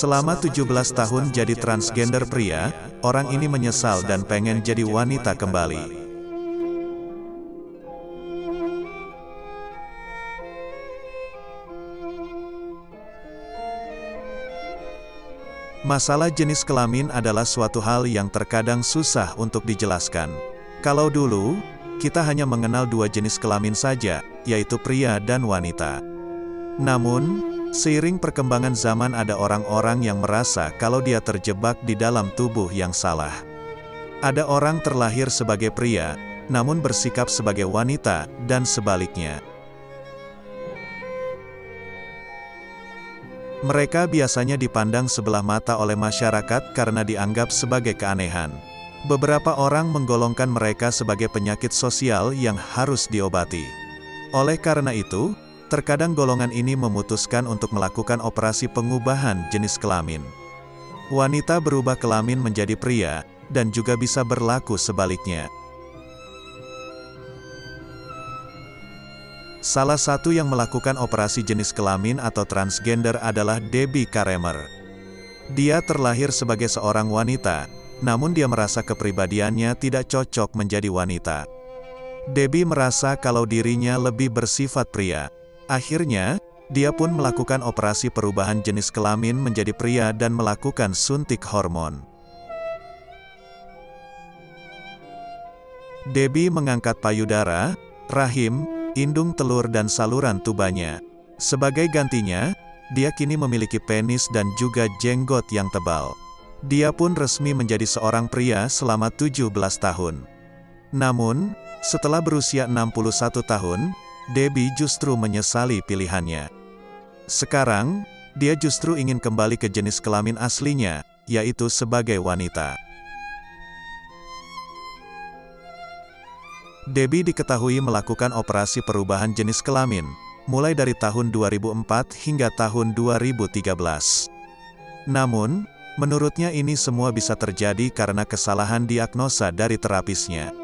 Selama 17 tahun jadi transgender pria, orang ini menyesal dan pengen jadi wanita kembali. Masalah jenis kelamin adalah suatu hal yang terkadang susah untuk dijelaskan. Kalau dulu, kita hanya mengenal dua jenis kelamin saja, yaitu pria dan wanita. Namun, seiring perkembangan zaman ada orang-orang yang merasa kalau dia terjebak di dalam tubuh yang salah. Ada orang terlahir sebagai pria, namun bersikap sebagai wanita, dan sebaliknya. Mereka biasanya dipandang sebelah mata oleh masyarakat karena dianggap sebagai keanehan. Beberapa orang menggolongkan mereka sebagai penyakit sosial yang harus diobati. Oleh karena itu, terkadang golongan ini memutuskan untuk melakukan operasi pengubahan jenis kelamin. Wanita berubah kelamin menjadi pria, dan juga bisa berlaku sebaliknya. Salah satu yang melakukan operasi jenis kelamin atau transgender adalah Debbie Karemer. Dia terlahir sebagai seorang wanita, namun dia merasa kepribadiannya tidak cocok menjadi wanita. Debbie merasa kalau dirinya lebih bersifat pria. Akhirnya, dia pun melakukan operasi perubahan jenis kelamin menjadi pria dan melakukan suntik hormon. Debbie mengangkat payudara, rahim, indung telur dan saluran tubannya. Sebagai gantinya, dia kini memiliki penis dan juga jenggot yang tebal. Dia pun resmi menjadi seorang pria selama 17 tahun. Namun, setelah berusia 61 tahun, Debbie justru menyesali pilihannya. Sekarang, dia justru ingin kembali ke jenis kelamin aslinya, yaitu sebagai wanita. Debbie diketahui melakukan operasi perubahan jenis kelamin, mulai dari tahun 2004 hingga tahun 2013. Namun, menurutnya ini semua bisa terjadi karena kesalahan diagnosa dari terapisnya.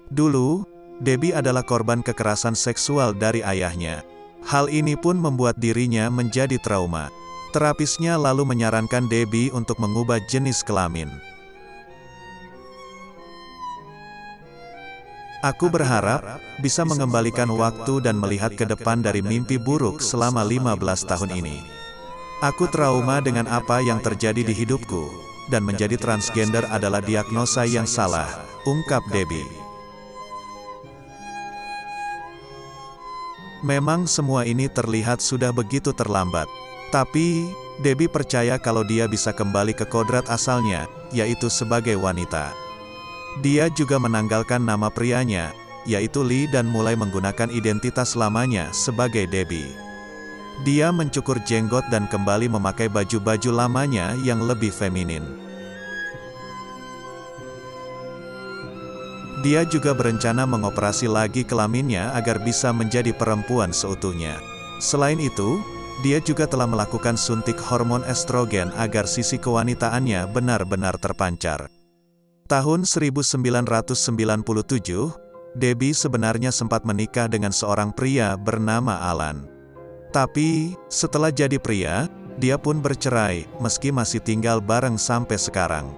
Dulu, Debbie adalah korban kekerasan seksual dari ayahnya. Hal ini pun membuat dirinya menjadi trauma. Terapisnya lalu menyarankan Debbie untuk mengubah jenis kelamin. Aku berharap bisa mengembalikan waktu dan melihat ke depan dari mimpi buruk selama 15 tahun ini. Aku trauma dengan apa yang terjadi di hidupku, dan menjadi transgender adalah diagnosa yang salah, ungkap Debbie. Memang semua ini terlihat sudah begitu terlambat. Tapi, Debbie percaya kalau dia bisa kembali ke kodrat asalnya, yaitu sebagai wanita. Dia juga menanggalkan nama prianya, yaitu Lee, dan mulai menggunakan identitas lamanya sebagai Debbie. Dia mencukur jenggot dan kembali memakai baju-baju lamanya yang lebih feminin. Dia juga berencana mengoperasi lagi kelaminnya agar bisa menjadi perempuan seutuhnya. Selain itu, dia juga telah melakukan suntik hormon estrogen agar sisi kewanitaannya benar-benar terpancar. Tahun 1997, Debbie sebenarnya sempat menikah dengan seorang pria bernama Alan. Tapi, setelah jadi pria, dia pun bercerai, meski masih tinggal bareng sampai sekarang.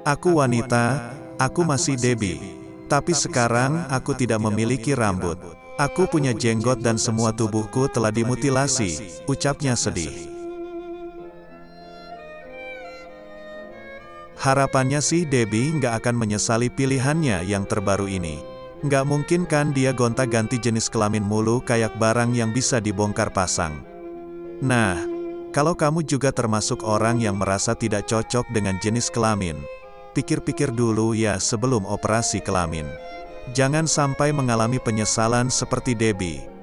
Aku wanita, aku masih Debbie. Tapi sekarang, aku tidak memiliki rambut. Aku punya jenggot dan semua tubuhku telah dimutilasi, ucapnya sedih. Harapannya sih Debbie nggak akan menyesali pilihannya yang terbaru ini. Nggak mungkin kan dia gonta-ganti jenis kelamin mulu kayak barang yang bisa dibongkar pasang. Nah, kalau kamu juga termasuk orang yang merasa tidak cocok dengan jenis kelamin, pikir-pikir dulu ya sebelum operasi kelamin. Jangan sampai mengalami penyesalan seperti Debbie.